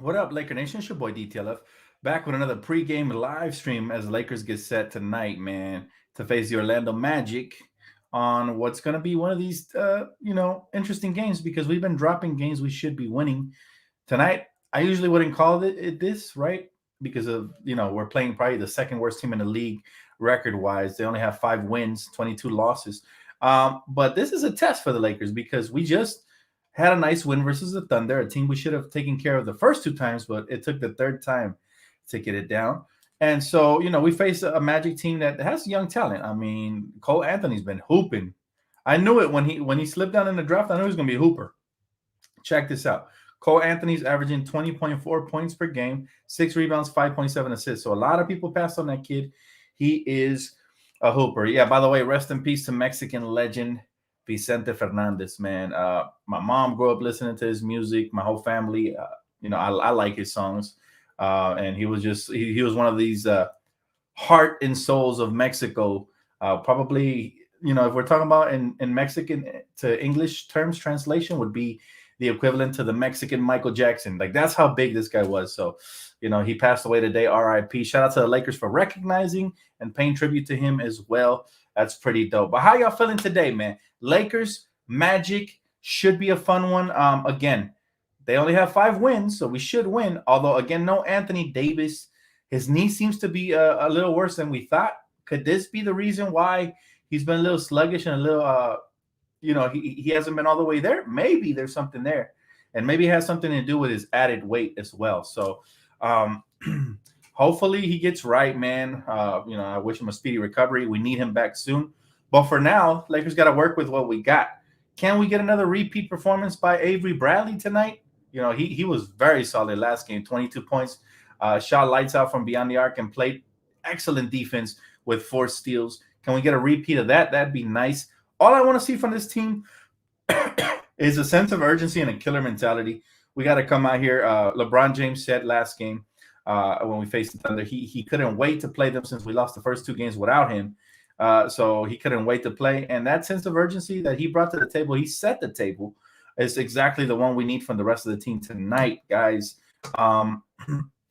What up, Laker Nation? It's your boy DTLF back with another pregame live stream as the Lakers get set tonight, man, to face the Orlando Magic on what's going to be one of these, interesting games because we've been dropping games we should be winning tonight. I usually wouldn't call it this, right? Because of, we're playing probably the second worst team in the league record wise. They only have 5 wins, 22 losses. But this is a test for the Lakers because we just had a nice win versus the Thunder, a team we should have taken care of the first 2 times, but it took the third time to get it down. And so, we face a Magic team that has young talent. I mean, Cole Anthony's been hooping. I knew it when he slipped down in the draft. I knew he was going to be a hooper. Check this out. Cole Anthony's averaging 20.4 points per game, 6 rebounds, 5.7 assists. So a lot of people passed on that kid. He is a hooper. Yeah, by the way, rest in peace to Mexican legend Vicente Fernandez, man. My mom grew up listening to his music. My whole family, I like his songs. And he was just he was one of these heart and souls of Mexico. Probably, if we're talking about in Mexican to English terms, translation would be the equivalent to the Mexican Michael Jackson. Like that's how big this guy was. So, he passed away today. R.I.P. Shout out to the Lakers for recognizing and paying tribute to him as well. That's pretty dope. But how y'all feeling today, man? Lakers, Magic should be a fun one. Again, they only have 5 wins, so we should win. Although, again, no Anthony Davis. His knee seems to be a little worse than we thought. Could this be the reason why he's been a little sluggish and a little, he hasn't been all the way there? Maybe there's something there. And maybe it has something to do with his added weight as well. So, hopefully he gets right, man. I wish him a speedy recovery. We need him back soon. But for now, Lakers got to work with what we got. Can we get another repeat performance by Avery Bradley tonight? He was very solid last game, 22 points, shot lights out from beyond the arc and played excellent defense with 4 steals. Can we get a repeat of that? That'd be nice. All I want to see from this team is a sense of urgency and a killer mentality. We got to come out here. LeBron James said last game when we faced the Thunder, he couldn't wait to play them since we lost the first 2 games without him. So he couldn't wait to play. And that sense of urgency that he brought to the table, he set the table, is exactly the one we need from the rest of the team tonight, guys. I'm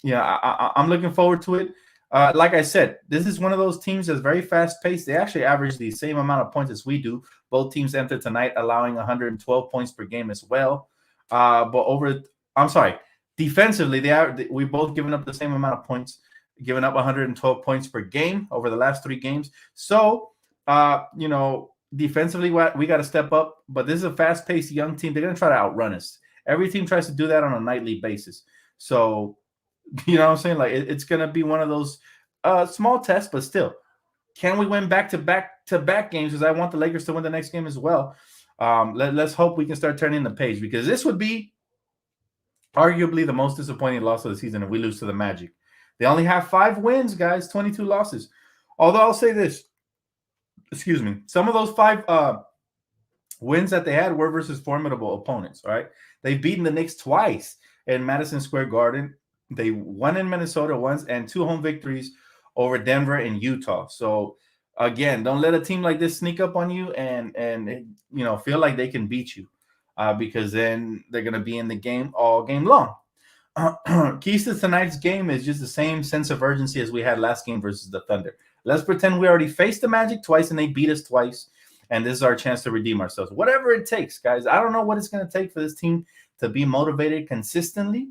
looking forward to it. Like I said, this is one of those teams that's very fast-paced. They actually average the same amount of points as we do. Both teams enter tonight allowing 112 points per game as well. Defensively, we both given up the same amount of points, giving up 112 points per game over the last 3 games. So, defensively, we got to step up. But this is a fast-paced young team. They're going to try to outrun us. Every team tries to do that on a nightly basis. So, you know what I'm saying? Like it's going to be one of those small tests, but still, can we win back-to-back games? Because I want the Lakers to win the next game as well. Let's hope we can start turning the page because this would be arguably the most disappointing loss of the season if we lose to the Magic. They only have 5 wins, guys, 22 losses. Although I'll say this, some of those 5 wins that they had were versus formidable opponents, right? They've beaten the Knicks twice in Madison Square Garden. They won in Minnesota once and 2 home victories over Denver and Utah. So, again, don't let a team like this sneak up on you and feel like they can beat you because then they're going to be in the game all game long. Keys to tonight's game is just the same sense of urgency as we had last game versus the Thunder. Let's pretend we already faced the Magic twice and they beat us twice, and this is our chance to redeem ourselves. Whatever it takes, guys. I don't know what it's going to take for this team to be motivated consistently,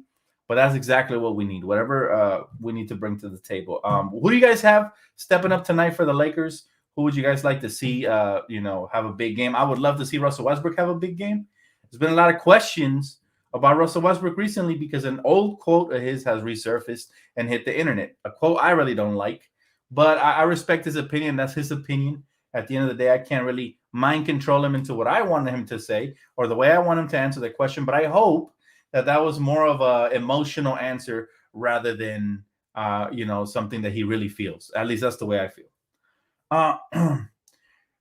but that's exactly what we need. Whatever we need to bring to the table. Who do you guys have stepping up tonight for the Lakers? Who would you guys like to see, have a big game? I would love to see Russell Westbrook have a big game. There's been a lot of questions about Russell Westbrook recently because an old quote of his has resurfaced and hit the internet. A quote I really don't like, but I respect his opinion. That's his opinion. At the end of the day, I can't really mind control him into what I want him to say or the way I want him to answer the question. But I hope that was more of an emotional answer rather than, something that he really feels. At least that's the way I feel.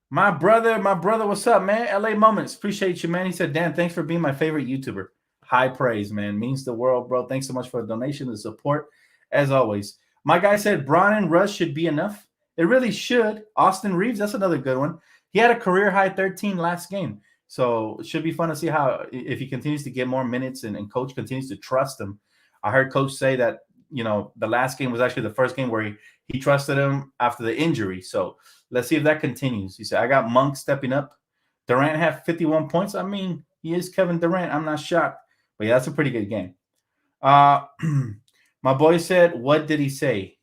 My brother, what's up, man? LA Moments. Appreciate you, man. He said, Dan, thanks for being my favorite YouTuber. High praise, man. Means the world, bro. Thanks so much for the donation, the support, as always. My guy said Bron and Russ should be enough. It really should. Austin Reeves, that's another good one. He had a career-high 13 last game. So it should be fun to see how if he continues to get more minutes and coach continues to trust him. I heard Coach say that, the last game was actually the first game where he trusted him after the injury. So let's see if that continues. He said, I got Monk stepping up. Durant had 51 points. I mean, he is Kevin Durant. I'm not shocked. But yeah, that's a pretty good game. My boy said, what did he say?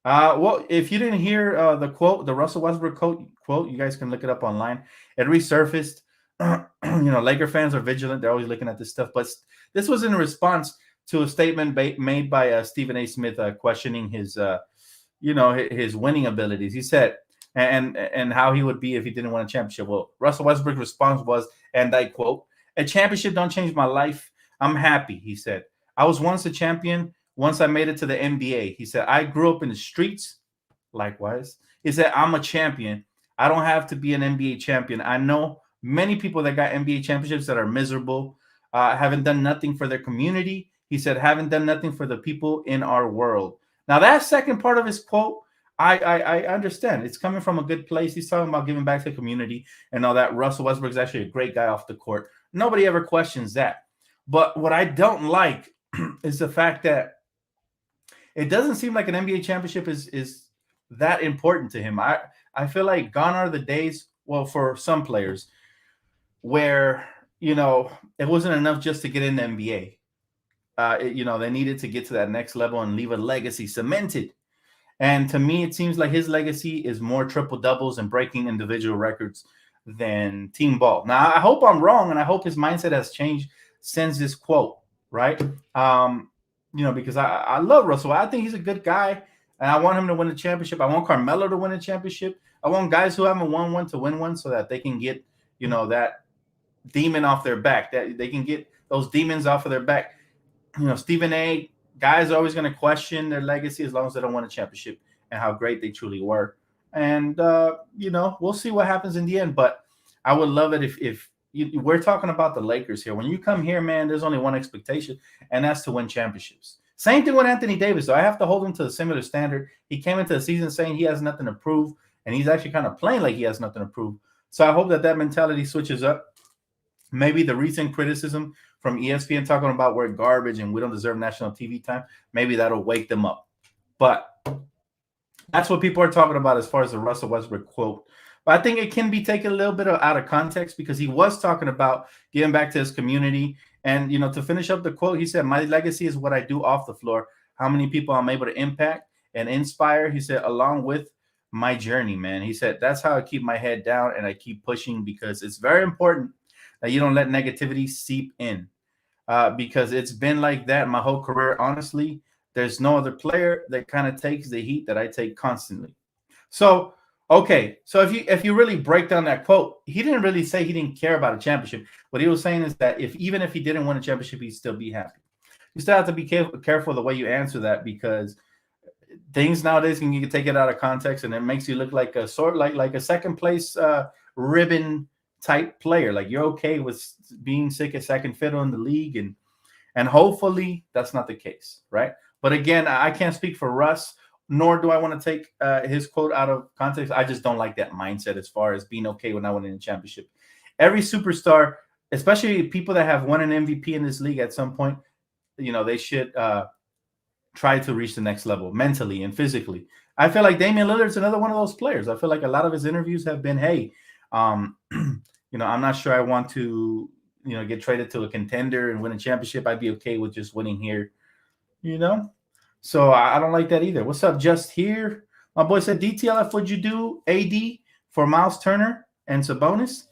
Well, if you didn't hear the quote, the Russell Westbrook quote, you guys can look it up online. It resurfaced. Laker fans are vigilant. They're always looking at this stuff. But this was in response to a statement made by Stephen A. Smith questioning his winning abilities. He said, and how he would be if he didn't win a championship. Well, Russell Westbrook's response was, and I quote, a championship don't change my life. I'm happy, he said. I was once a champion. Once I made it to the NBA, he said, I grew up in the streets. Likewise, he said, I'm a champion. I don't have to be an NBA champion. I know many people that got NBA championships that are miserable, haven't done nothing for their community. He said, haven't done nothing for the people in our world. Now, that second part of his quote, I understand. It's coming from a good place. He's talking about giving back to the community and all that. Russell Westbrook is actually a great guy off the court. Nobody ever questions that. But what I don't like is the fact that it doesn't seem like an NBA championship is that important to him. I feel like gone are the days, well, for some players, where, it wasn't enough just to get in the NBA. They needed to get to that next level and leave a legacy cemented. And to me, it seems like his legacy is more triple doubles and breaking individual records than team ball. Now, I hope I'm wrong, and I hope his mindset has changed since this quote, right? Because I love Russell. I think he's a good guy, and I want him to win a championship. I want Carmelo to win a championship. I want guys who haven't won one to win one so that they can get, that demon off their back, that they can get those demons off of their back. Stephen A., guys are always going to question their legacy as long as they don't win a championship and how great they truly were. And, we'll see what happens in the end. But I would love it if we're talking about the Lakers here. When you come here, man, there's only one expectation, and that's to win championships. Same thing with Anthony Davis. So I have to hold him to a similar standard. He came into the season saying he has nothing to prove, and he's actually kind of playing like he has nothing to prove. So I hope that mentality switches up. Maybe the recent criticism from ESPN talking about we're garbage and we don't deserve national TV time, maybe that'll wake them up. But that's what people are talking about as far as the Russell Westbrook quote. But I think it can be taken a little bit out of context because he was talking about giving back to his community. And, to finish up the quote, he said, my legacy is what I do off the floor, how many people I'm able to impact and inspire. He said, along with my journey, man. He said, that's how I keep my head down and I keep pushing because it's very important that you don't let negativity seep in because it's been like that my whole career. Honestly, there's no other player that kind of takes the heat that I take constantly. So, okay. So if you really break down that quote, he didn't really say he didn't care about a championship. What he was saying is that even if he didn't win a championship, he'd still be happy. You still have to be careful the way you answer that because things nowadays you can take it out of context and it makes you look like a like a second place ribbon type player. Like you're okay with being sick at second fiddle in the league, and hopefully that's not the case, right? But again, I can't speak for Russ, nor do I want to take his quote out of context. I just don't like that mindset as far as being okay with not winning a championship. Every superstar, especially people that have won an MVP in this league at some point, they should try to reach the next level mentally and physically. I feel like Damian Lillard's another one of those players. I feel like a lot of his interviews have been, hey, I'm not sure I want to, get traded to a contender and win a championship. I'd be okay with just winning here, So I don't like that either. What's up, Just Here? My boy said, DTLF, would you do AD for Miles Turner and Sabonis?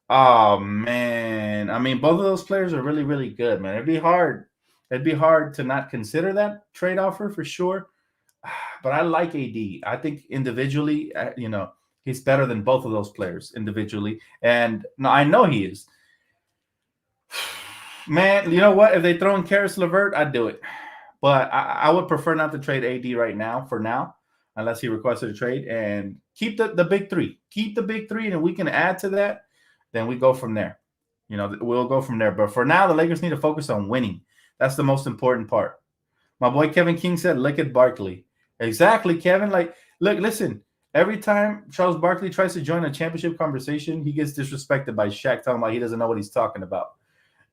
Oh, man. I mean, both of those players are really, really good, man. It'd be hard. It'd be hard to not consider that trade offer for sure. But I like AD. I think individually, he's better than both of those players individually. And no, I know he is. Man, you know what? If they throw in Karis LeVert, I'd do it. But I would prefer not to trade AD right now, for now, unless he requested a trade. And keep the big three. Keep the big three, and we can add to that. Then we go from there. We'll go from there. But for now, the Lakers need to focus on winning. That's the most important part. My boy Kevin King said, look at Barkley. Exactly, Kevin. Like, look, listen. Every time Charles Barkley tries to join a championship conversation, he gets disrespected by Shaq talking about he doesn't know what he's talking about.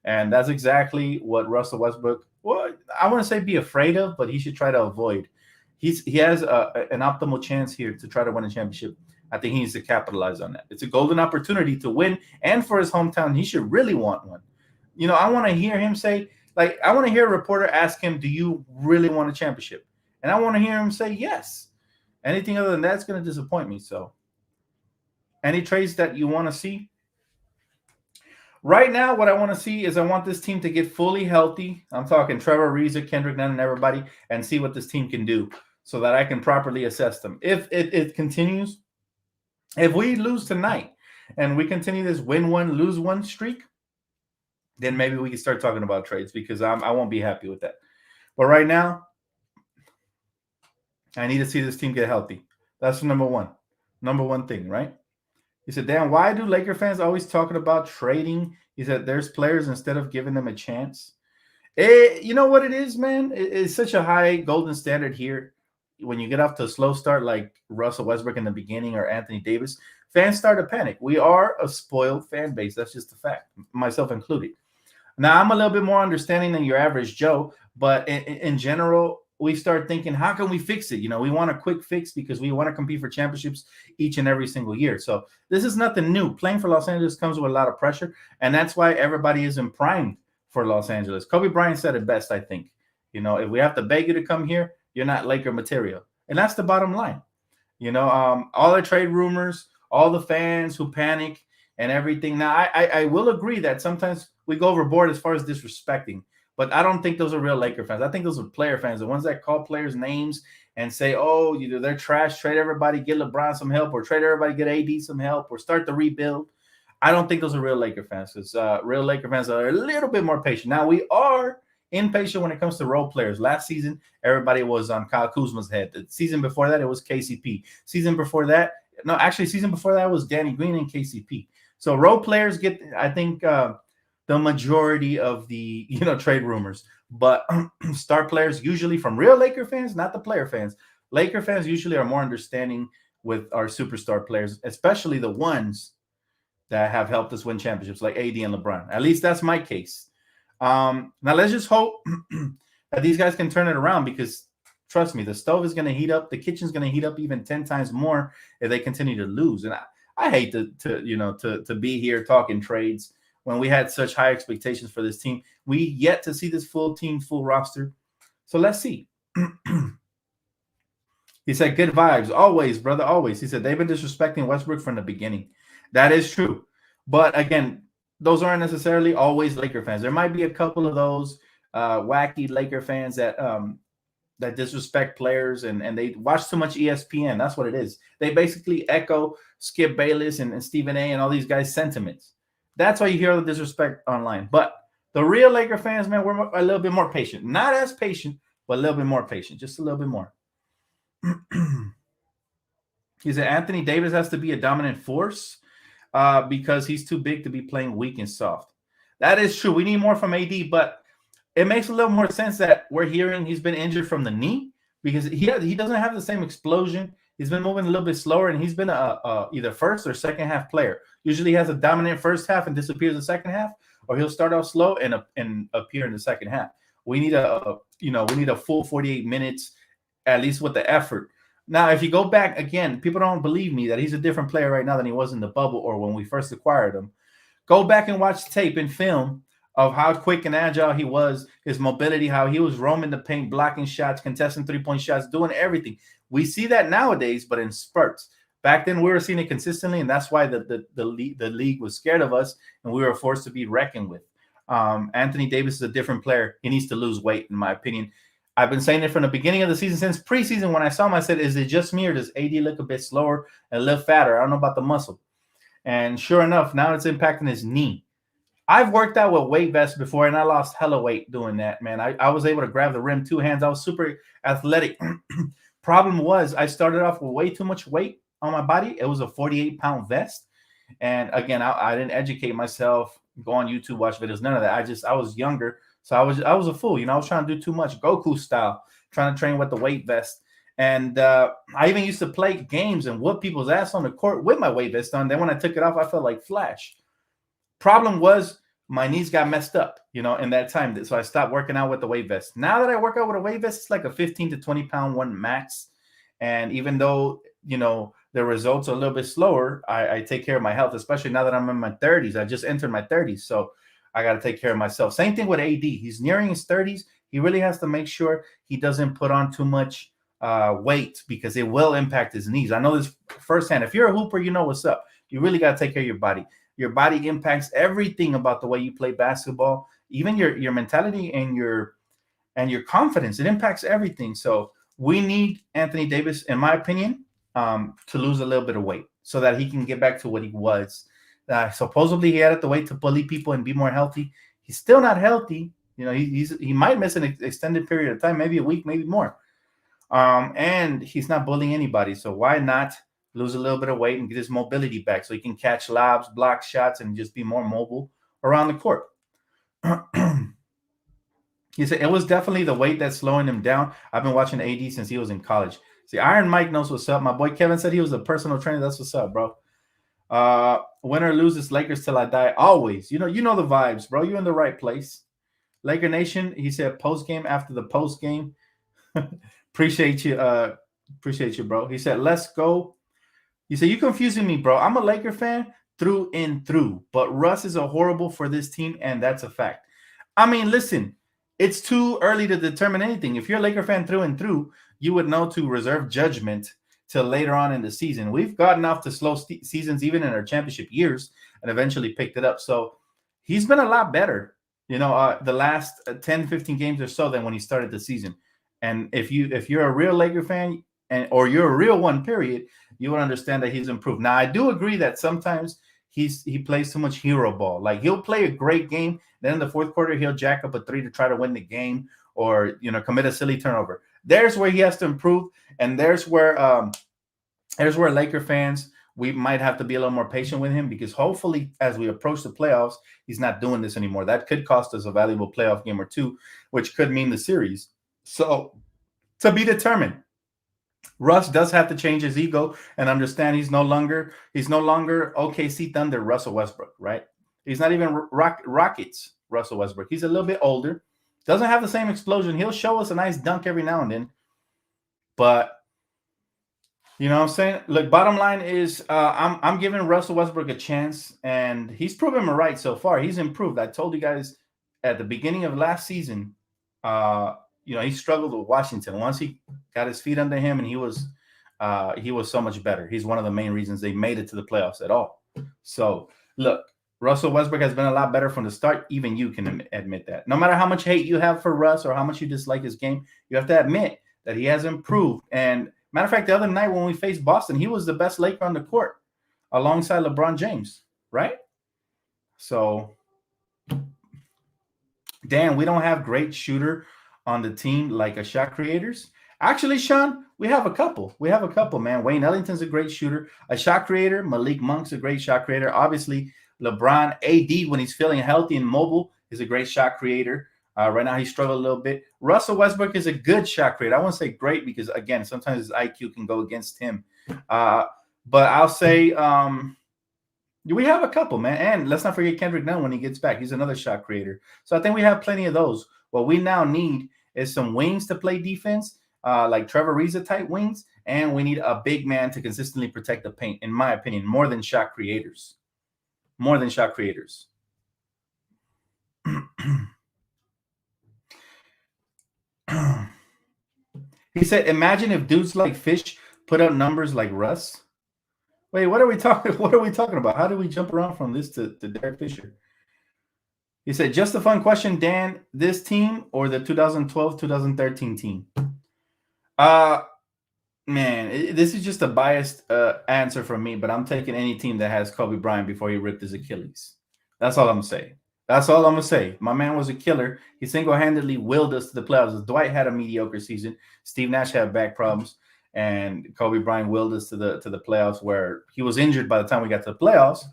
And that's exactly what Russell Westbrook, well, I wouldn't say be afraid of, but he should try to avoid. He has an optimal chance here to try to win a championship. I think he needs to capitalize on that. It's a golden opportunity to win, and for his hometown, he should really want one. I want to hear him say, like, I want to hear a reporter ask him, do you really want a championship? And I want to hear him say yes. Anything other than that's going to disappoint me. So any trades that you want to see? Right now, what I want to see is I want this team to get fully healthy. I'm talking Trevor Ariza, Kendrick Nunn, and everybody, and see what this team can do so that I can properly assess them. If it continues, if we lose tonight and we continue this win one, lose one streak, then maybe we can start talking about trades, because I won't be happy with that. But right now, I need to see this team get healthy. That's the number one thing, right? He said, Dan, why do Laker fans always talking about trading? He said, there's players instead of giving them a chance. You know what it is, man? It's such a high golden standard here. When you get off to a slow start like Russell Westbrook in the beginning or Anthony Davis, fans start to panic. We are a spoiled fan base. That's just a fact, myself included. Now, I'm a little bit more understanding than your average Joe, but in general, we start thinking, how can we fix it? We want a quick fix because we want to compete for championships each and every single year. So this is nothing new. Playing for Los Angeles comes with a lot of pressure, and that's why everybody isn't primed for Los Angeles. Kobe Bryant said it best, I think. If we have to beg you to come here, you're not Laker material. And that's the bottom line. All the trade rumors, all the fans who panic and everything. Now, I will agree that sometimes we go overboard as far as disrespecting. But I don't think those are real Laker fans. I think those are player fans, the ones that call players names and say, oh, they're trash, trade everybody, get LeBron some help, or trade everybody, get AD some help, or start the rebuild. I don't think those are real Laker fans, because real Laker fans are a little bit more patient. Now, we are impatient when it comes to role players. Last season, everybody was on Kyle Kuzma's head. The season before that, it was KCP. Season before that was Danny Green and KCP. So role players get, I think, the majority of the trade rumors, but star players usually from real Laker fans, not the player fans. Laker fans usually are more understanding with our superstar players, especially the ones that have helped us win championships, like AD and LeBron. At least that's my case. Now let's just hope that these guys can turn it around, because trust me, the stove is going to heat up. The kitchen's going to heat up even 10 times more if they continue to lose. And I hate to be here talking trades when we had such high expectations for this team. We yet to see this full team, full roster. So let's see. He said, good vibes. Always, brother, always. He said, they've been disrespecting Westbrook from the beginning. That is true. But again, those aren't necessarily always Laker fans. There might be a couple of those wacky Laker fans that disrespect players and they watch too much ESPN. That's what it is. They basically echo Skip Bayless and Stephen A. and all these guys' sentiments. That's why you hear all the disrespect online. But the real Laker fans, man, we're a little bit more patient. Not as patient, but a little bit more patient. Just a little bit more. He said Anthony Davis has to be a dominant force because he's too big to be playing weak and soft. That is true. We need more from AD, but it makes a little more sense that we're hearing he's been injured from the knee, because he doesn't have the same explosion. He's been moving a little bit slower, and he's been a either first or second half player. Usually he has a dominant first half and disappears the second half, or he'll start off slow and appear in the second half. We need a full 48 minutes, at least with the effort. Now, if you go back again, people don't believe me that he's a different player right now than he was in the bubble or when we first acquired him. Go back and watch tape and film of how quick and agile he was, his mobility, how he was roaming the paint, blocking shots, contesting three-point shots, doing everything. We see that nowadays, but in spurts. Back then, we were seeing it consistently, and that's why the league was scared of us, and we were forced to be reckoned with. Anthony Davis is a different player. He needs to lose weight, in my opinion. I've been saying it from the beginning of the season. Since preseason, when I saw him, I said, is it just me, or does AD look a bit slower and a little fatter? I don't know about the muscle. And sure enough, now it's impacting his knee. I've worked out with weight vests before, and I lost hella weight doing that, man. I was able to grab the rim 2 hands. I was super athletic. Problem was, I started off with way too much weight on my body. It was a 48-pound vest. And again, I didn't educate myself, go on YouTube, watch videos, none of that. I was younger, so I was a fool. I was trying to do too much, Goku style, trying to train with the weight vest. And I even used to play games and whoop people's ass on the court with my weight vest on. Then when I took it off, I felt like Flash. Problem was, my knees got messed up, in that time. So I stopped working out with the weight vest. Now that I work out with a weight vest, it's like a 15 to 20 pound one max. And even though, the results are a little bit slower, I take care of my health, especially now that I'm in my 30s. I just entered my 30s. So I got to take care of myself. Same thing with AD. He's nearing his 30s. He really has to make sure he doesn't put on too much weight, because it will impact his knees. I know this firsthand. If you're a hooper, you know what's up. You really got to take care of your body. Your body impacts everything about the way you play basketball, even your mentality and your confidence. It impacts everything. So we need Anthony Davis, in my opinion, to lose a little bit of weight so that he can get back to what he was. Supposedly he had the weight to bully people and be more healthy. He's still not healthy. He might miss an extended period of time, maybe a week, maybe more. And he's not bullying anybody. So why not lose a little bit of weight and get his mobility back so he can catch lobs, block shots, and just be more mobile around the court? He said it was definitely the weight that's slowing him down. I've been watching AD since he was in college. See, Iron Mike knows what's up. My boy Kevin said he was a personal trainer. That's what's up, bro. Win or lose, it's Lakers till I die. Always. You know the vibes, bro. You're in the right place. Laker Nation, he said post game after the post game. Appreciate you, bro. He said, let's go. He said, you confusing me, bro. I'm a Laker fan through and through, but Russ is a horrible for this team, and that's a fact. I mean, listen, it's too early to determine anything. If you're a Laker fan through and through, you would know to reserve judgment till later on in the season. We've gotten off to slow seasons even in our championship years and eventually picked it up. So he's been a lot better, the last 10, 15 games or so than when he started the season. And if you're a real Laker fan or you're a real one, period, you would understand that he's improved. Now, I do agree that sometimes he plays too much hero ball. Like, he'll play a great game, then in the fourth quarter he'll jack up a three to try to win the game, or commit a silly turnover. There's where he has to improve, and there's where Laker fans, we might have to be a little more patient with him, because hopefully as we approach the playoffs, he's not doing this anymore. That could cost us a valuable playoff game or two, which could mean the series. So, to be determined. Russ does have to change his ego and understand he's no longer OKC Thunder Russell Westbrook, right? He's not even Rockets Russell Westbrook. He's a little bit older, doesn't have the same explosion. He'll show us a nice dunk every now and then, but you know what I'm saying? Look, bottom line is I'm giving Russell Westbrook a chance, and he's proven me right so far. He's improved. I told you guys at the beginning of last season, he struggled with Washington. Once he got his feet under him, and he was so much better. He's one of the main reasons they made it to the playoffs at all. So, look, Russell Westbrook has been a lot better from the start. Even you can admit that. No matter how much hate you have for Russ or how much you dislike his game, you have to admit that he has improved. And matter of fact, the other night when we faced Boston, he was the best Laker on the court alongside LeBron James, right? So, Dan, we don't have great shooter on the team like a shot creators. Actually, Sean, we have a couple. Man. Wayne Ellington's a great shooter. A shot creator. Malik Monk's a great shot creator. Obviously, LeBron, AD, when he's feeling healthy and mobile, is a great shot creator. Right now, he struggled a little bit. Russell Westbrook is a good shot creator. I won't say great because, again, sometimes his IQ can go against him. But I'll say we have a couple, man. And let's not forget Kendrick Nunn when he gets back. He's another shot creator. So I think we have plenty of those. What we now need is some wings to play defense, like Trevor Ariza type wings, and we need a big man to consistently protect the paint, in my opinion, more than shot creators. He said, imagine if dudes like Fish put up numbers like Russ. Wait, what are we talking about? How do we jump around from this to Derek Fisher? He said, just a fun question, Dan, this team or the 2012-2013 team? Man, this is just a biased answer from me, but I'm taking any team that has Kobe Bryant before he ripped his Achilles. That's all I'm saying. My man was a killer. He single-handedly willed us to the playoffs. Dwight had a mediocre season. Steve Nash had back problems, and Kobe Bryant willed us to the playoffs, where he was injured by the time we got to the playoffs.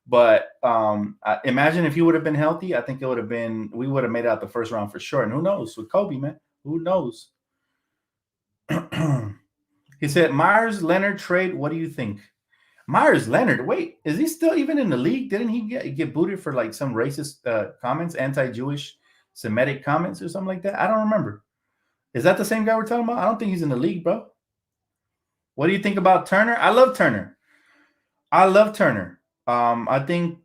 But imagine if he would have been healthy. I think we would have made it out the first round for sure. And who knows with Kobe, man? Who knows? He said, Myers Leonard trade. What do you think? Myers Leonard. Wait, is he still even in the league? Didn't he get booted for like some racist comments, anti-Jewish, Semitic comments or something like that? I don't remember. Is that the same guy we're talking about? I don't think he's in the league, bro. What do you think about Turner? I love Turner. I think,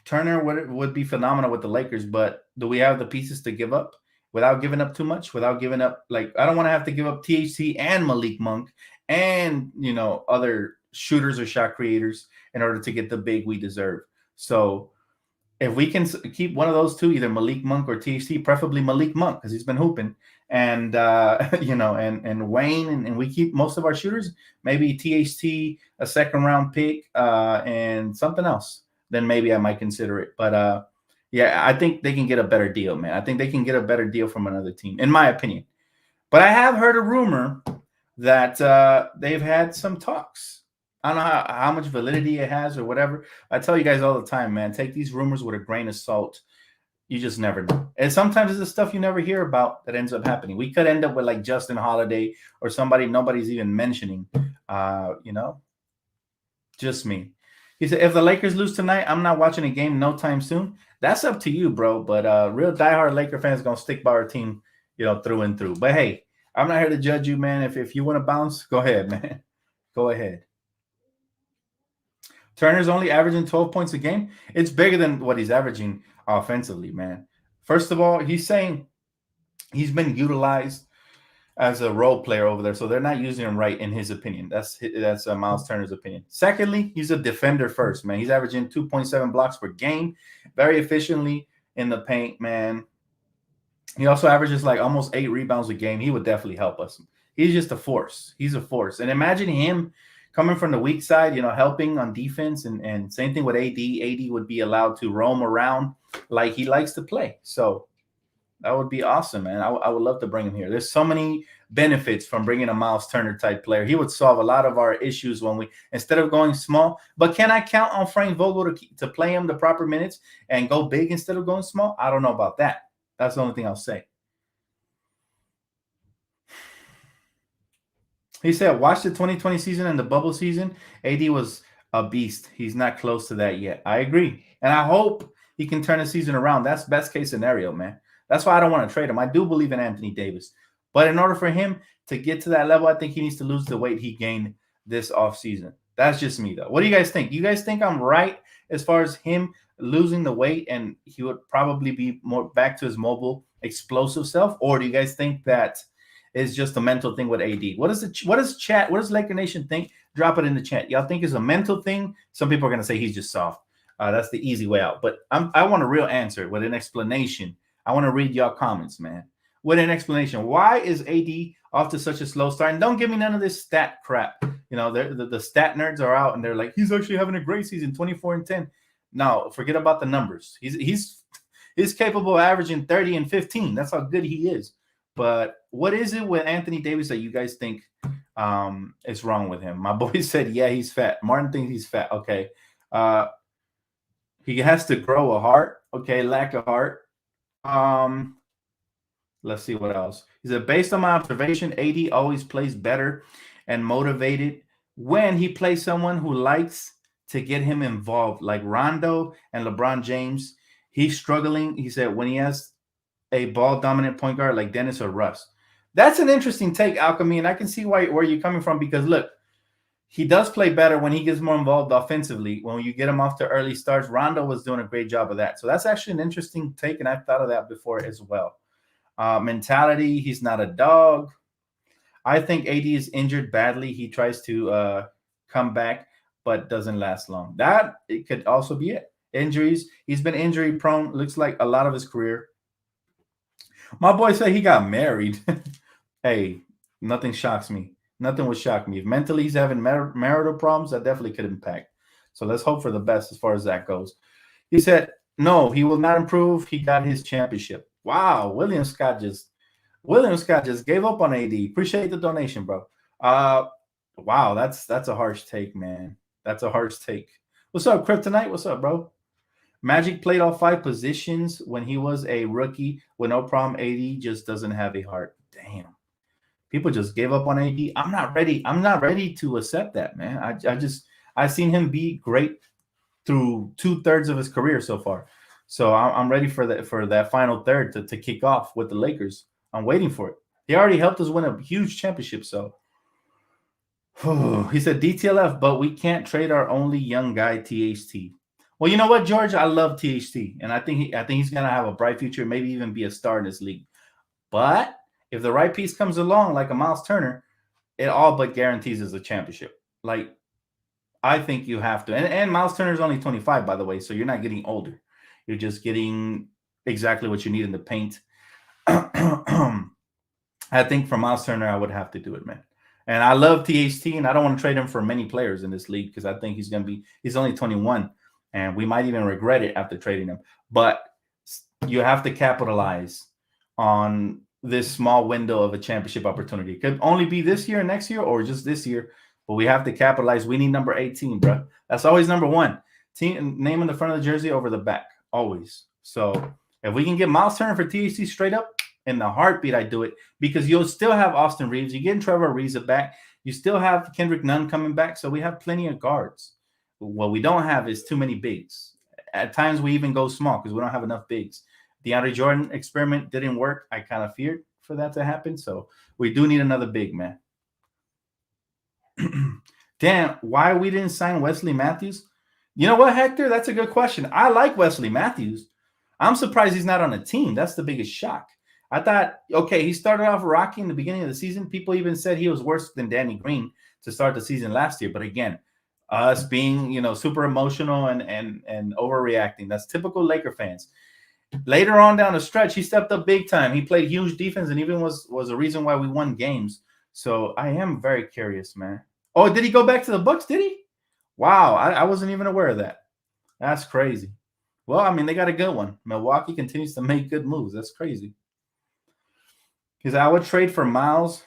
Turner would be phenomenal with the Lakers, but do we have the pieces to give up without giving up too much? Without giving up, like, I don't want to have to give up THC and Malik Monk and, other shooters or shot creators in order to get the big we deserve. So if we can keep one of those two, either Malik Monk or THC, preferably Malik Monk because he's been hooping, and and Wayne, and we keep most of our shooters, maybe THC, a second round pick, and something else, then maybe I might consider it. But yeah, I think they can get a better deal, man. I think they can get a better deal from another team, in my opinion. But I have heard a rumor that they've had some talks. I don't know how much validity it has or whatever. I tell you guys all the time, man, take these rumors with a grain of salt. You just never know. And sometimes it's the stuff you never hear about that ends up happening. We could end up with like Justin Holiday or somebody nobody's even mentioning, just me. He said, if the Lakers lose tonight, I'm not watching a game no time soon. That's up to you, bro. But real diehard Laker fans going to stick by our team, through and through. But hey, I'm not here to judge you, man. If you want to bounce, go ahead, man. Go ahead. Turner's only averaging 12 points a game. It's bigger than what he's averaging offensively, man. First of all, he's saying he's been utilized as a role player over there, so they're not using him right, in his opinion. That's Miles Turner's opinion. Secondly, he's a defender first, man. He's averaging 2.7 blocks per game, very efficiently in the paint, man. He also averages like almost 8 rebounds a game. He would definitely help us. He's just a force. He's a force. And imagine him coming from the weak side, helping on defense, and same thing with AD. AD would be allowed to roam around like he likes to play. So that would be awesome, man. I would love to bring him here. There's so many benefits from bringing a Miles Turner type player. He would solve a lot of our issues instead of going small. But can I count on Frank Vogel to play him the proper minutes and go big instead of going small? I don't know about that. That's the only thing I'll say. He said, watch the 2020 season and the bubble season. AD was a beast. He's not close to that yet. I agree. And I hope he can turn the season around. That's best case scenario, man. That's why I don't want to trade him. I do believe in Anthony Davis. But in order for him to get to that level, I think he needs to lose the weight he gained this offseason. That's just me, though. What do you guys think? You guys think I'm right as far as him losing the weight and he would probably be more back to his mobile, explosive self? Or do you guys think that is just a mental thing with AD? What does Laker Nation think? Drop it in the chat. Y'all think it's a mental thing? Some people are going to say he's just soft. That's the easy way out. But I want a real answer with an explanation. I want to read y'all comments, man. With an explanation. Why is AD off to such a slow start? And don't give me none of this stat crap. The stat nerds are out and they're like, he's actually having a great season, 24-10. No, forget about the numbers. He's capable of averaging 30 and 15. That's how good he is. But what is it with Anthony Davis that you guys think is wrong with him? My boy said, yeah, he's fat. Martin thinks he's fat. Okay. He has to grow a heart. Okay, lack of heart. Let's see what else. He said, based on my observation, AD always plays better and motivated when he plays someone who likes to get him involved, like Rondo and LeBron James. He's struggling. He said, when he has a ball-dominant point guard like Dennis or Russ. That's an interesting take, Alchemy, and I can see where you're coming from because, look, he does play better when he gets more involved offensively. When you get him off to early starts, Rondo was doing a great job of that. So that's actually an interesting take, and I've thought of that before as well. Mentality, he's not a dog. I think AD is injured badly. He tries to come back, but doesn't last long. That it could also be it. Injuries. He's been injury prone, looks like a lot of his career. My boy said he got married. Hey, nothing shocks me. Nothing would shock me. If mentally he's having marital problems, that definitely could impact. So let's hope for the best as far as that goes. He said, no, he will not improve. He got his championship. Wow, William Scott just gave up on AD. Appreciate the donation, bro. Wow, that's a harsh take, man. That's a harsh take. What's up, Kryptonite? What's up, bro? Magic played all 5 positions when he was a rookie with no problem. AD just doesn't have a heart. Damn. People just gave up on AD. I'm not ready. I'm not ready to accept that, man. I've seen him be great through 2/3 of his career so far. So I'm ready for that final third to kick off with the Lakers. I'm waiting for it. He already helped us win a huge championship. So he said DTLF, but we can't trade our only young guy THT. Well, you know what, George? I love THT, and I think he's gonna have a bright future, maybe even be a star in this league. But if the right piece comes along, like a Miles Turner, it all but guarantees us a championship. Like, I think you have to. And Miles Turner is only 25, by the way, so you're not getting older. You're just getting exactly what you need in the paint. I think for Miles Turner, I would have to do it, man. And I love THT, and I don't want to trade him for many players in this league because I think he's only 21, and we might even regret it after trading him. But you have to capitalize on this small window of a championship opportunity. It could only be this year, next year, or just this year. But we have to capitalize. We need number 18, bro. That's always number one. Team name in the front of the jersey over the back, always. So if we can get Miles Turner for THC straight up, in the heartbeat, I do it, because you'll still have Austin Reeves. You're getting Trevor Ariza back. You still have Kendrick Nunn coming back. So we have plenty of guards. What we don't have is too many bigs. At times we even go small because we don't have enough bigs. DeAndre Jordan experiment didn't work. I kind of feared for that to happen. So we do need another big, man. Damn, why we didn't sign Wesley Matthews? You know what, Hector? That's a good question. I like Wesley Matthews. I'm surprised he's not on a team. That's the biggest shock. I thought, okay, he started off rocky in the beginning of the season. People even said he was worse than Danny Green to start the season last year. But again, us being, super emotional and overreacting. That's typical Laker fans. Later on down the stretch, he stepped up big time. He played huge defense and even was a reason why we won games. So I am very curious, man. Oh, did he go back to the Bucks? Did he? Wow, I wasn't even aware of that. That's crazy. Well, I mean, they got a good one. Milwaukee continues to make good moves. That's crazy. Because I would trade for Miles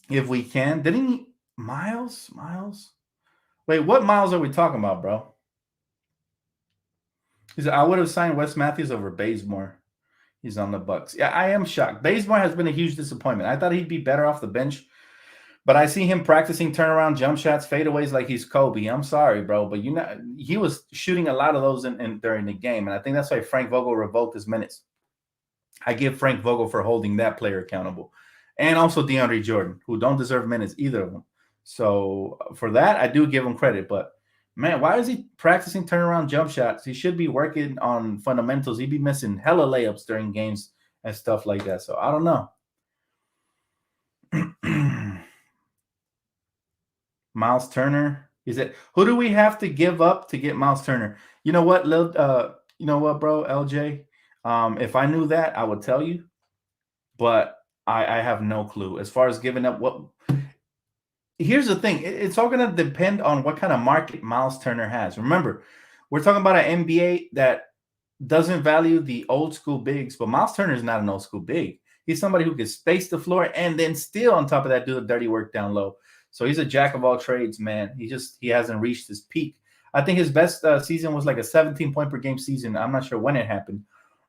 if we can. Didn't he? Miles? Wait, what Miles are we talking about, bro? He said, I would have signed Wes Matthews over Bazemore. He's on the Bucks. Yeah, I am shocked. Bazemore has been a huge disappointment. I thought he'd be better off the bench. But I see him practicing turnaround jump shots, fadeaways like he's Kobe. I'm sorry, bro, but he was shooting a lot of those during the game. And I think that's why Frank Vogel revoked his minutes. I give Frank Vogel for holding that player accountable. And also DeAndre Jordan, who don't deserve minutes, either of them. So for that, I do give him credit. But, man, why is he practicing turnaround jump shots? He should be working on fundamentals. He'd be missing hella layups during games and stuff like that. So I don't know. Miles Turner. Who do we have to give up to get Miles Turner? You know what, bro, LJ? If I knew that, I would tell you, but I have no clue as far as giving up what. Here's the thing. It's all going to depend on what kind of market Miles Turner has. Remember, we're talking about an NBA that doesn't value the old school bigs, but Miles Turner is not an old school big. He's somebody who can space the floor and then still on top of that do the dirty work down low. So he's a jack of all trades, man. He hasn't reached his peak. I think his best season was like a 17-point per game season. I'm not sure when it happened.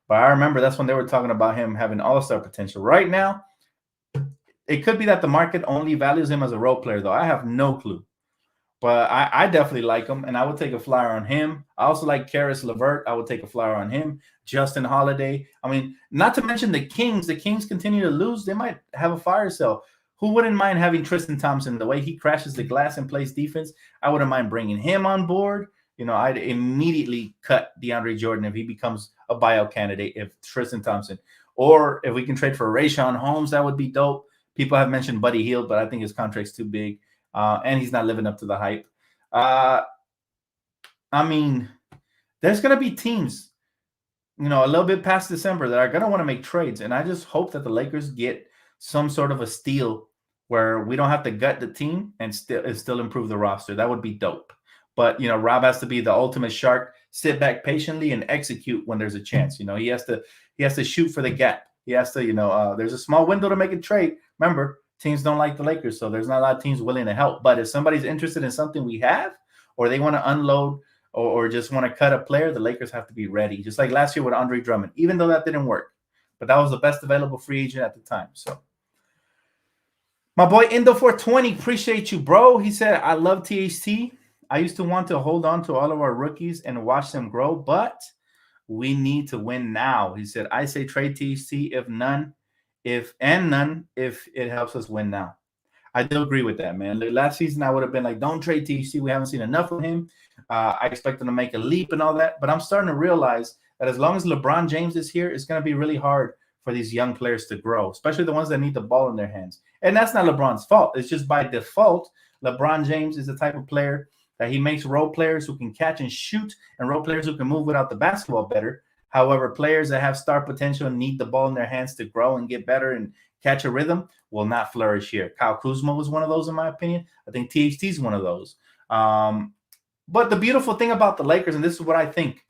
But I remember that's when they were talking about him having all-star potential. Right now, it could be that the market only values him as a role player, though. I have no clue. But I definitely like him, and I would take a flyer on him. I also like Karis LeVert. I would take a flyer on him. Justin Holiday. I mean, not to mention the Kings. The Kings continue to lose. They might have a fire sale. Who wouldn't mind having Tristan Thompson? The way he crashes the glass and plays defense, I wouldn't mind bringing him on board. I'd immediately cut DeAndre Jordan if he becomes a buyout candidate, if Tristan Thompson. Or if we can trade for Rayshawn Holmes, that would be dope. People have mentioned Buddy Hield, but I think his contract's too big. And he's not living up to the hype. I mean, there's going to be teams, a little bit past December that are going to want to make trades. And I just hope that the Lakers get some sort of a steal where we don't have to gut the team and still improve the roster. That would be dope. But, Rob has to be the ultimate shark, sit back patiently and execute when there's a chance. He has to shoot for the gap. He has to, there's a small window to make a trade. Remember, teams don't like the Lakers, so there's not a lot of teams willing to help. But if somebody's interested in something we have, or they want to unload or just want to cut a player, the Lakers have to be ready. Just like last year with Andre Drummond, even though that didn't work. But that was the best available free agent at the time. So my boy Indo420, appreciate you, bro. He said, I love THT. I used to want to hold on to all of our rookies and watch them grow, but we need to win now. He said, I say trade THC if it helps us win now. I do agree with that, man. Last season, I would have been like, don't trade THC. We haven't seen enough of him. I expect him to make a leap and all that. But I'm starting to realize that as long as LeBron James is here, it's going to be really hard for these young players to grow, especially the ones that need the ball in their hands. And that's not LeBron's fault. It's just by default, LeBron James is the type of player that he makes role players who can catch and shoot and role players who can move without the basketball better. However, players that have star potential and need the ball in their hands to grow and get better and catch a rhythm will not flourish here. Kyle Kuzma was one of those, in my opinion. I think THT is one of those. But the beautiful thing about the Lakers, and this is what I think,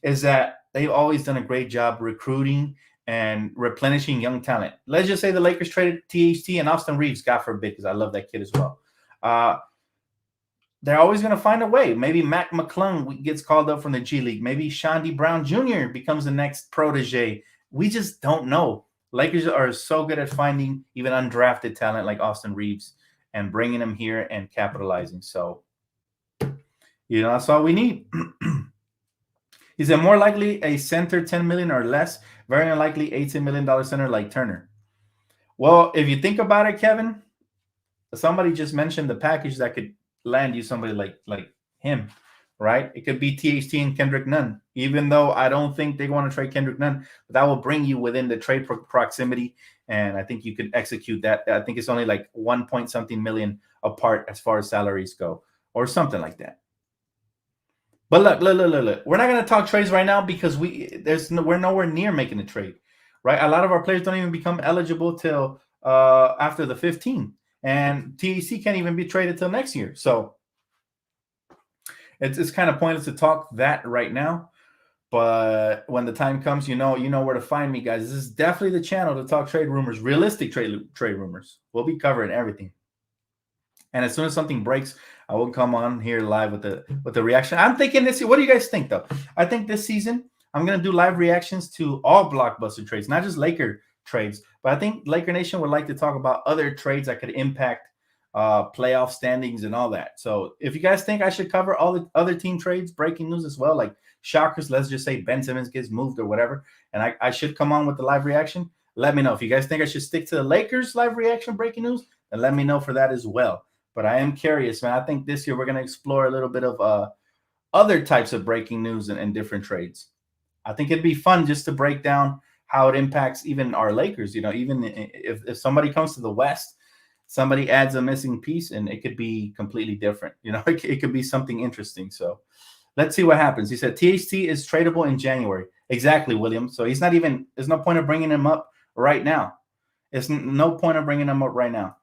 is that they've always done a great job recruiting and replenishing young talent. Let's just say the Lakers traded THT and Austin Reeves, God forbid, because I love that kid as well. They're always going to find a way. Maybe Mac McClung gets called up from the G League. Maybe Shandy Brown Jr. becomes the next protege. We just don't know. Lakers are so good at finding even undrafted talent like Austin Reeves and bringing them here and capitalizing. So, that's all we need. He said, more likely a center, $10 million or less. Very unlikely $18 million center like Turner. Well, if you think about it, Kevin, somebody just mentioned the package that could land you somebody like him, right? It could be THT and Kendrick Nunn, even though I don't think they want to trade Kendrick Nunn, but that will bring you within the trade proximity, and I think you could execute that. I think it's only like 1 point something million apart as far as salaries go, or something like that. But look. We're not going to talk trades right now because we're nowhere near making a trade, right? A lot of our players don't even become eligible till after the 15th. And THC can't even be traded till next year. So it's kind of pointless to talk that right now. But when the time comes, you know where to find me, guys. This is definitely the channel to talk trade rumors, realistic trade rumors. We'll be covering everything. And as soon as something breaks, I will come on here live with the reaction. I'm thinking this. What do you guys think, though? I think this season I'm going to do live reactions to all blockbuster trades, not just Laker trades. But I think Laker Nation would like to talk about other trades that could impact playoff standings and all that. So if you guys think I should cover all the other team trades, breaking news as well, like shockers, let's just say Ben Simmons gets moved or whatever, and I should come on with the live reaction, let me know. If you guys think I should stick to the Lakers live reaction breaking news, then let me know for that as well. But I am curious, man. I think this year we're going to explore a little bit of other types of breaking news and different trades. I think it'd be fun just to break down how it impacts even our Lakers. Even if somebody comes to the West, somebody adds a missing piece, and it could be completely different. It could be something interesting. So let's see what happens. He said THT is tradable in January. Exactly, William. So he's not even. There's no point of bringing him up right now. It's no point of bringing him up right now.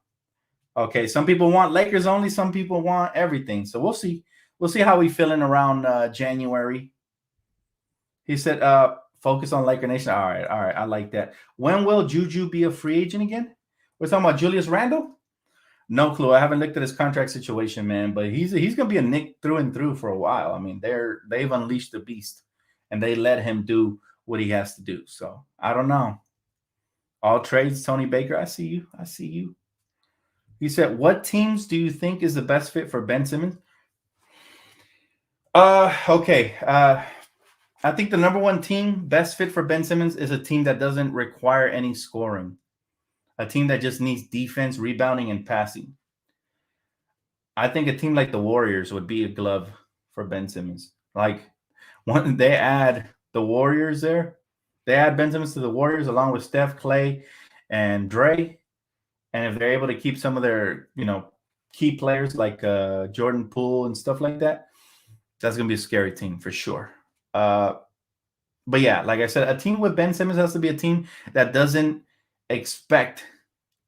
Okay, some people want Lakers only. Some people want everything. So we'll see. We'll see how we feeling around January. He said, focus on Laker Nation. All right. I like that. When will Juju be a free agent again? We're talking about Julius Randle? No clue. I haven't looked at his contract situation, man. But he's going to be a Knick through and through for a while. I mean, they've unleashed the beast, and they let him do what he has to do. So I don't know. All trades, Tony Baker. I see you. He said, what teams do you think is the best fit for Ben Simmons? Okay. I think the number one team best fit for Ben Simmons is a team that doesn't require any scoring. A team that just needs defense, rebounding, and passing. I think a team like the Warriors would be a glove for Ben Simmons. Like, when they add the Warriors there, they add Ben Simmons to the Warriors along with Steph, Clay, and Dre. And if they're able to keep some of their, key players like Jordan Poole and stuff like that, that's going to be a scary team for sure. But yeah, like I said, a team with Ben Simmons has to be a team that doesn't expect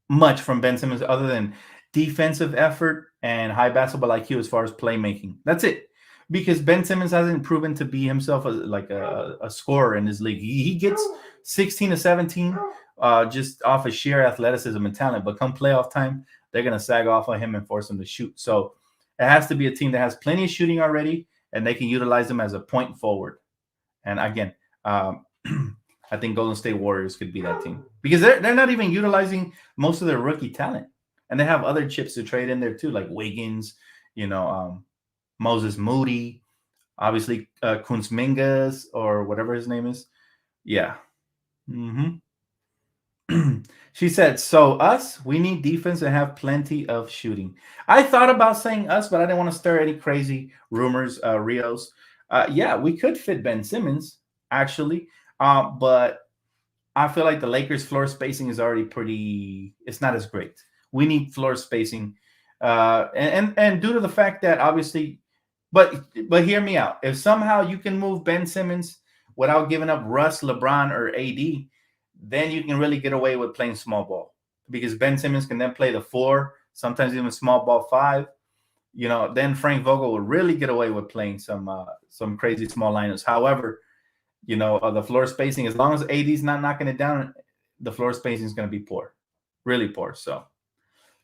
much from Ben Simmons other than defensive effort and high basketball IQ as far as playmaking. That's it. Because Ben Simmons hasn't proven to be himself like a scorer in this league. He gets 16 to 17 just off of sheer athleticism and talent. But come playoff time, they're going to sag off on him and force him to shoot. So it has to be a team that has plenty of shooting already, and they can utilize them as a point forward. And again, I think Golden State Warriors could be that team because they're not even utilizing most of their rookie talent, and they have other chips to trade in there too, like Wiggins, Moses Moody, obviously Kunzmingas or whatever his name is. Yeah. She said, so us, we need defense and have plenty of shooting. I thought about saying us, but I didn't want to stir any crazy rumors, Rios. Yeah, we could fit Ben Simmons, actually. But I feel like the Lakers' floor spacing is already pretty, it's not as great. We need floor spacing. And due to the fact that obviously, but hear me out. If somehow you can move Ben Simmons without giving up Russ, LeBron, or AD, then you can really get away with playing small ball, because Ben Simmons can then play the 4, sometimes even small ball 5. Then Frank Vogel will really get away with playing some crazy small lineups. However, the floor spacing, as long as AD's not knocking it down, the floor spacing is going to be poor, really poor. So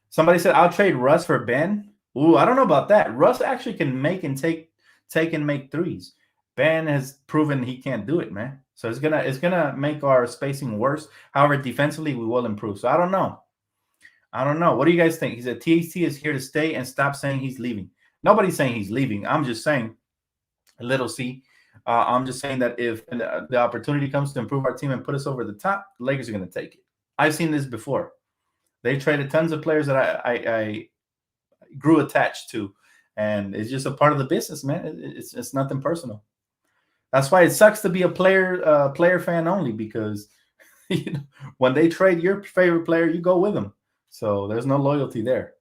somebody said, I'll trade Russ for Ben. Ooh, I don't know about that. Russ actually can make and take and make threes. Ben has proven he can't do it, man. So it's gonna make our spacing worse. However, defensively we will improve. So I don't know. What do you guys think? He said THT is here to stay, and stop saying he's leaving. Nobody's saying he's leaving. I'm just saying, little C. I'm just saying that if the opportunity comes to improve our team and put us over the top, the Lakers are going to take it. I've seen this before. They traded tons of players that I grew attached to, and it's just a part of the business, man. It's nothing personal. That's why it sucks to be a player fan only, because when they trade your favorite player, you go with them. So there's no loyalty there.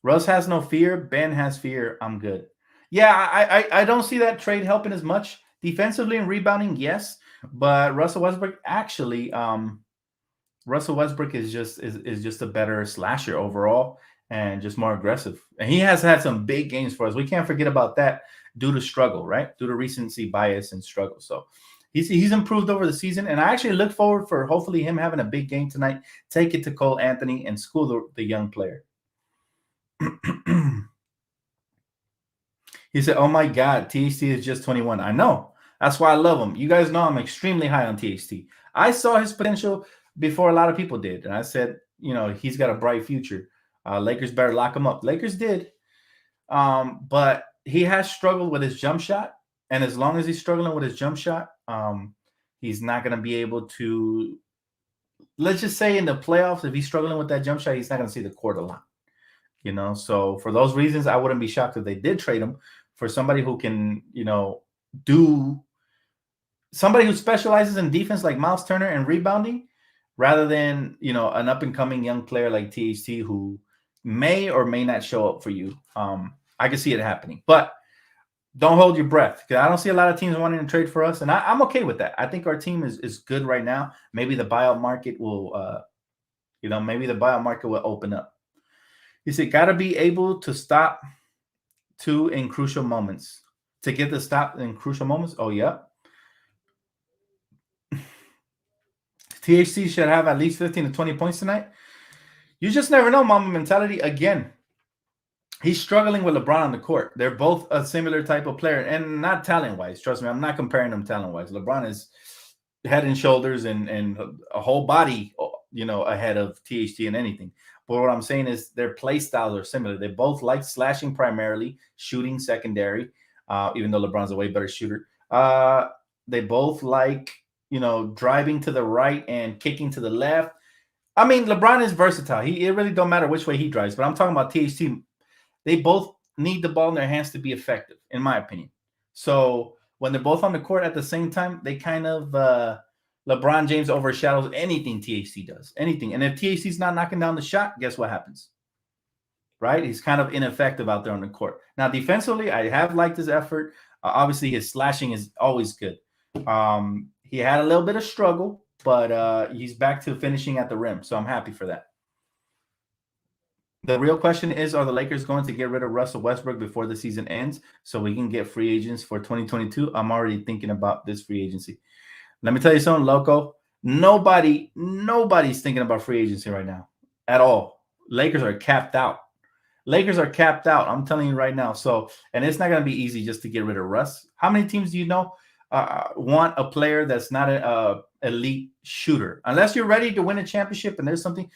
Russ has no fear. Ben has fear. I'm good. Yeah, I don't see that trade helping as much defensively and rebounding. Yes, but Russell Westbrook actually, Russell Westbrook is just a better slasher overall and just more aggressive. And he has had some big games for us. We can't forget about that due to struggle, right? Due to recency bias and struggle. So he's improved over the season, and I actually look forward for hopefully him having a big game tonight. Take it to Cole Anthony and school the young player. He said, oh my God, THT is just 21. I know. That's why I love him. You guys know I'm extremely high on THT. I saw his potential before a lot of people did. And I said, he's got a bright future. Lakers better lock him up. Lakers did. But he has struggled with his jump shot. And as long as he's struggling with his jump shot, he's not going to be able to, let's just say in the playoffs, if he's struggling with that jump shot, he's not going to see the court a lot. So for those reasons, I wouldn't be shocked if they did trade him for somebody who can, somebody who specializes in defense like Miles Turner and rebounding, rather than, an up-and-coming young player like THT who may or may not show up for you. I can see it happening. But don't hold your breath, because I don't see a lot of teams wanting to trade for us, and I'm okay with that. I think our team is good right now. Maybe the buyout market will, maybe the buyout market will open up. He said, got to be able to stop in crucial moments. To get the stop in crucial moments? Oh, yeah. THC should have at least 15 to 20 points tonight. You just never know, Mamba mentality. Again, he's struggling with LeBron on the court. They're both a similar type of player, and not talent-wise. Trust me, I'm not comparing them talent-wise. LeBron is head and shoulders and a whole body, ahead of THT and anything. But what I'm saying is their play styles are similar. They both like slashing primarily, shooting secondary, even though LeBron's a way better shooter. They both like, driving to the right and kicking to the left. I mean, LeBron is versatile. It really don't matter which way he drives. But I'm talking about THT. They both need the ball in their hands to be effective, in my opinion. So when they're both on the court at the same time, they kind of LeBron James overshadows anything THT does, anything. And if THT's not knocking down the shot, guess what happens? Right? He's kind of ineffective out there on the court. Now, defensively, I have liked his effort. Obviously, his slashing is always good. He had a little bit of struggle, but he's back to finishing at the rim. So I'm happy for that. The real question is, are the Lakers going to get rid of Russell Westbrook before the season ends so we can get free agents for 2022? I'm already thinking about this free agency. Let me tell you something, Loco. Nobody's thinking about free agency right now at all. Lakers are capped out. I'm telling you right now. So, and it's not going to be easy just to get rid of Russ. How many teams do you know want a player that's not an elite shooter? Unless you're ready to win a championship and there's something.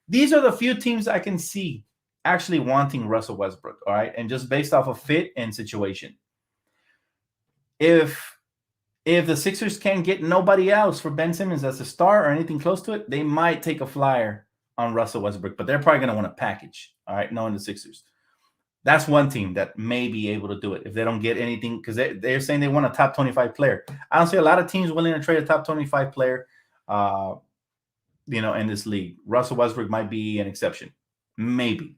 These are the few teams I can see actually wanting Russell Westbrook, all right? And just based off of fit and situation. If the Sixers can't get nobody else for Ben Simmons as a star or anything close to it, they might take a flyer on Russell Westbrook, but they're probably going to want a package, all right, knowing the Sixers. That's one team that may be able to do it if they don't get anything, because they're saying they want a top 25 player. I don't see a lot of teams willing to trade a top 25 player, in this league. Russell Westbrook might be an exception. Maybe.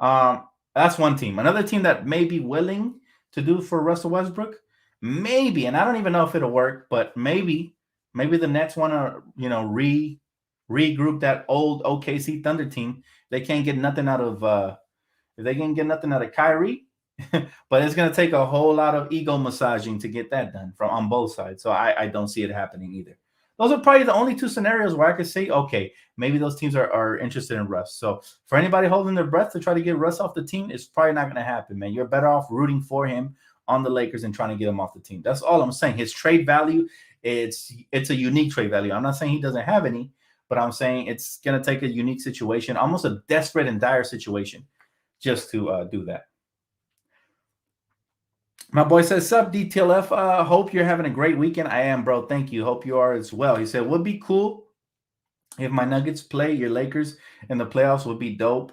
That's one team. Another team that may be willing to do for Russell Westbrook, maybe, and I don't even know if it'll work, but maybe the Nets want to, regroup that old OKC Thunder team. They can't get nothing out of if they can get nothing out of Kyrie, but it's going to take a whole lot of ego massaging to get that done on both sides. So I don't see it happening either. Those are probably the only two scenarios where I could say, okay, maybe those teams are interested in Russ. So for anybody holding their breath to try to get Russ off the team, it's probably not going to happen, man. You're better off rooting for him on the Lakers and trying to get him off the team. That's all I'm saying. His trade value, it's a unique trade value. I'm not saying he doesn't have any, but I'm saying it's going to take a unique situation, almost a desperate and dire situation, just to do that. My boy says, sup, DTLF. Hope you're having a great weekend. I am, bro. Thank you. Hope you are as well. He said, would be cool if my Nuggets play your Lakers in the playoffs. Would be dope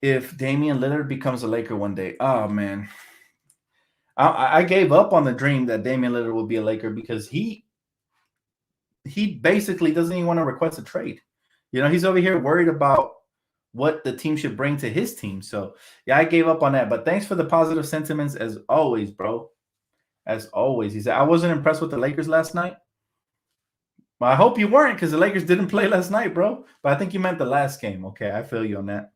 if Damian Lillard becomes a Laker one day. Oh, man. I gave up on the dream that Damian Lillard will be a Laker because he basically doesn't even want to request a trade. He's over here worried about what the team should bring to his team. So, yeah, I gave up on that. But thanks for the positive sentiments as always, bro. As always. He said, I wasn't impressed with the Lakers last night. Well, I hope you weren't because the Lakers didn't play last night, bro. But I think you meant the last game. Okay, I feel you on that.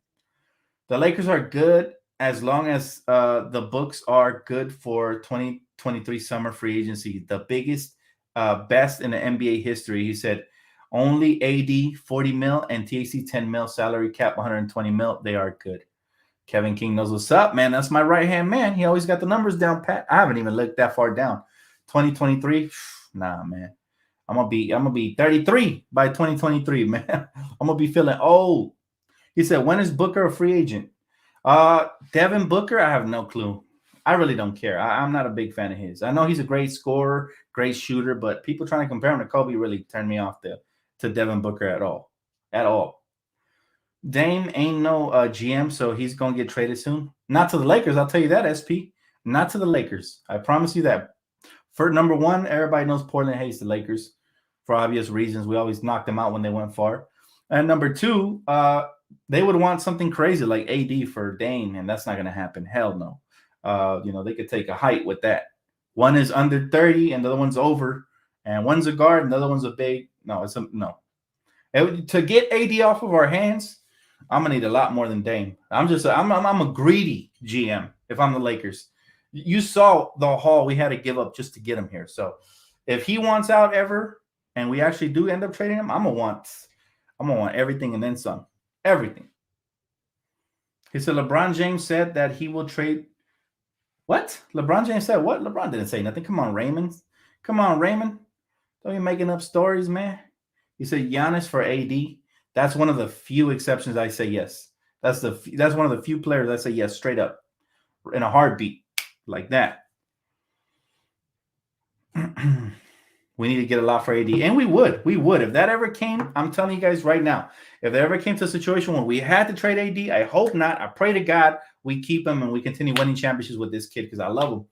The Lakers are good as long as the books are good for 2023 summer free agency. The biggest, best in the NBA history. He said, only AD 40 mil and TAC 10 mil, salary cap 120 mil. They are good. Kevin King knows what's up, man. That's my right-hand man. He always got the numbers down pat. I haven't even looked that far down. 2023, nah, man. I'm gonna be 33 by 2023, man. I'm gonna be feeling old. He said, when is Booker a free agent? Devin Booker, I have no clue. I really don't care. I'm not a big fan of his. I know he's a great scorer, great shooter, but people trying to compare him to Kobe really turned me off to Devin Booker at all. At all. Dame ain't no GM, so he's going to get traded soon. Not to the Lakers, I'll tell you that, SP. Not to the Lakers. I promise you that. For number one, everybody knows Portland hates the Lakers for obvious reasons. We always knocked them out when they went far. And number two, they would want something crazy like AD for Dame, and that's not going to happen. Hell no. They could take a height with that. One is under 30 and the other one's over. And one's a guard and the other one's a big. No, no. To get AD off of our hands, I'm gonna need a lot more than Dame. I'm a greedy GM if I'm the Lakers. You saw the haul we had to give up just to get him here. So if he wants out ever, and we actually do end up trading him, I'm gonna want everything and then some. Everything. He said LeBron James said that he will trade. What? LeBron James said what? LeBron didn't say nothing. Come on, Raymond. Don't be making up stories, man. He said Giannis for AD. That's one of the few exceptions I say yes. That's one of the few players I say yes straight up in a heartbeat like that. We need to get a lot for AD, and we would. If that ever came, I'm telling you guys right now, if there ever came to a situation where we had to trade AD, I hope not. I pray to God we keep him and we continue winning championships with this kid because I love him.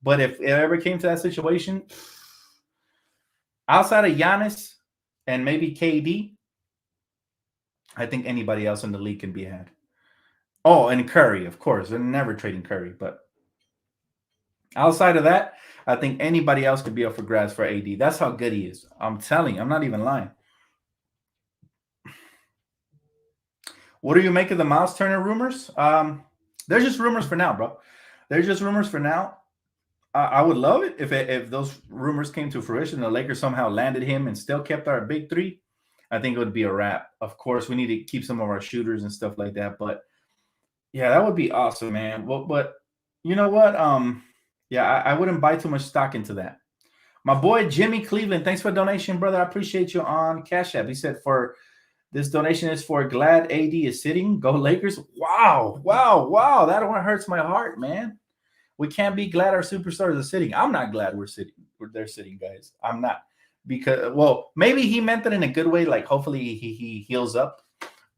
But if it ever came to that situation, outside of Giannis and maybe KD, I think anybody else in the league can be had. Oh, and Curry, of course. They're never trading Curry. But outside of that, I think anybody else could be up for grabs for AD. That's how good he is. I'm telling you. I'm not even lying. What do you make of the Miles Turner rumors? They're just rumors for now, bro. They're just rumors for now. I would love it if those rumors came to fruition. The Lakers somehow landed him and still kept our big three. I think it would be a wrap. Of course, we need to keep some of our shooters and stuff like that. But yeah, that would be awesome, man. Well, but you know what? I wouldn't buy too much stock into that. My boy Jimmy Cleveland, thanks for the donation, brother. I appreciate you on Cash App. He said for This donation is for glad AD is sitting. Go Lakers. Wow. That one hurts my heart, man. We can't be glad our superstars are sitting. I'm not glad they're sitting, guys. I'm not. Because, well, maybe he meant it in a good way. Like, hopefully he heals up.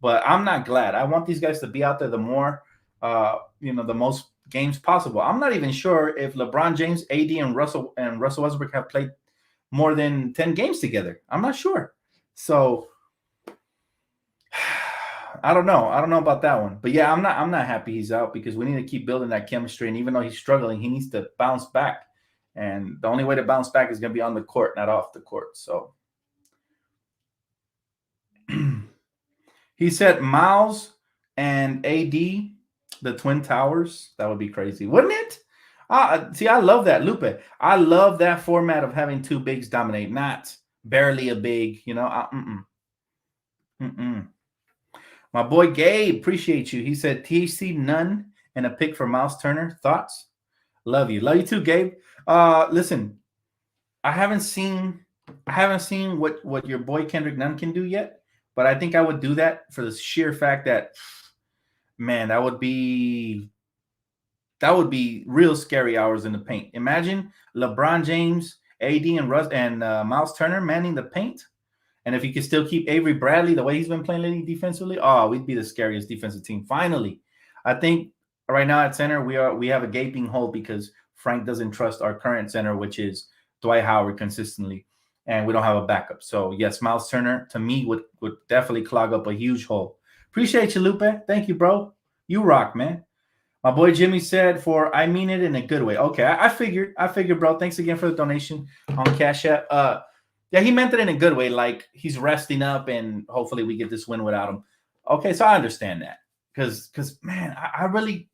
But I'm not glad. I want these guys to be out there the more, the most games possible. I'm not even sure if LeBron James, AD, and Russell Westbrook have played more than 10 games together. I'm not sure. So I don't know. I don't know about that one. But yeah, I'm not happy he's out because we need to keep building that chemistry. And even though he's struggling, he needs to bounce back. And the only way to bounce back is going to be on the court, not off the court. So he said Miles and AD, the Twin Towers. That would be crazy, wouldn't it? See, I love that, Lupe. I love that format of having two bigs dominate, not barely a big, My boy Gabe, appreciate you. He said THC none and a pick for Miles Turner. Thoughts? Love you too, Gabe. Listen, I haven't seen what your boy Kendrick Nunn can do yet, but I think I would do that for the sheer fact that, man, that would be real scary hours in the paint. Imagine LeBron James, AD, and Miles Turner manning the paint. And if he could still keep Avery Bradley the way he's been playing lately defensively, we'd be the scariest defensive team. Finally, I think right now at center we have a gaping hole because Frank doesn't trust our current center, which is Dwight Howard consistently, and we don't have a backup. So yes, Miles Turner to me would definitely clog up a huge hole. Appreciate you, Lupe. Thank you, bro. You rock, man. My boy Jimmy said I mean it in a good way. Okay, I figured, bro. Thanks again for the donation on Cash App. Yeah, he meant it in a good way. Like he's resting up and hopefully we get this win without him. Okay, so I understand that. Because man, I really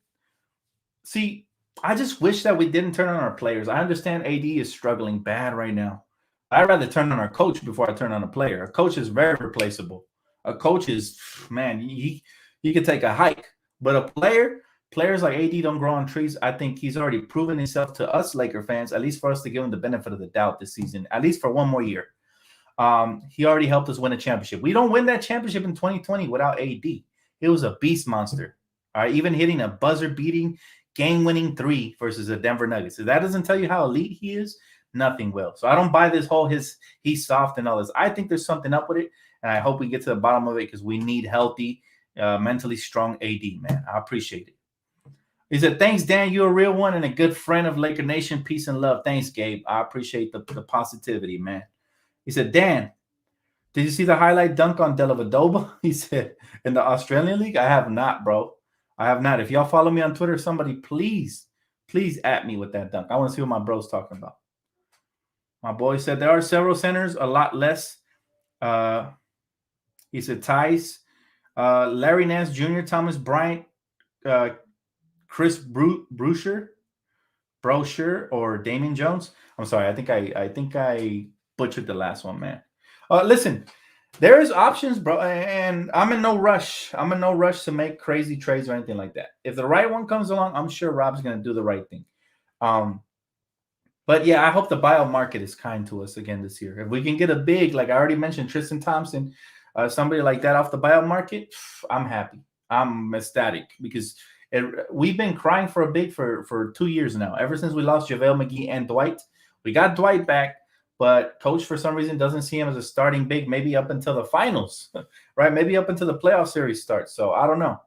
see, I just wish that we didn't turn on our players. I understand AD is struggling bad right now. I'd rather turn on our coach before I turn on a player. A coach is very replaceable. A coach is, man, he could take a hike. But a players like AD don't grow on trees. I think he's already proven himself to us Laker fans, at least for us to give him the benefit of the doubt this season, at least for one more year. He already helped us win a championship. We don't win that championship in 2020 without AD. It was a beast monster. All right, even hitting a buzzer-beating, game-winning 3 versus the Denver Nuggets. If that doesn't tell you how elite he is, nothing will. So I don't buy this whole he's soft and all this. I think there's something up with it, and I hope we get to the bottom of it because we need healthy, mentally strong AD, man. I appreciate it. He said, thanks, Dan. You're a real one and a good friend of Laker Nation. Peace and love. Thanks, Gabe. I appreciate the positivity, man. He said, Dan, did you see the highlight dunk on Dellavedova? He said, in the Australian League? I have not, bro. I have not. If y'all follow me on Twitter, somebody please at me with that dunk. I want to see what my bro's talking about. My boy said there are several centers, a lot less. He said Tice, Larry Nance Jr., Thomas Bryant, Chris Brusher, or Damian Jones. I'm sorry. I think I butchered the last one, man. Listen, there is options, bro, and I'm in no rush. I'm in no rush to make crazy trades or anything like that. If the right one comes along, I'm sure Rob's going to do the right thing. But yeah, I hope the buyout market is kind to us again this year. If we can get a big, like I already mentioned, Tristan Thompson, somebody like that off the buyout market, I'm happy. I'm ecstatic because we've been crying for a big for 2 years now. Ever since we lost JaVale McGee and Dwight. We got Dwight back, but coach for some reason doesn't see him as a starting big, maybe up until the finals, right? Maybe up until the playoff series starts. So I don't know.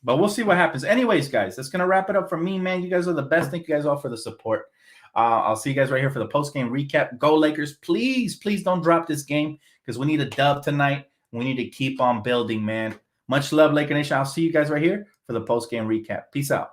But we'll see what happens. Anyways, guys, that's going to wrap it up for me, man. You guys are the best. Thank you guys all for the support. I'll see you guys right here for the post-game recap. Go Lakers. Please don't drop this game because we need a dub tonight. We need to keep on building, man. Much love, Laker Nation. I'll see you guys right here for the post-game recap. Peace out.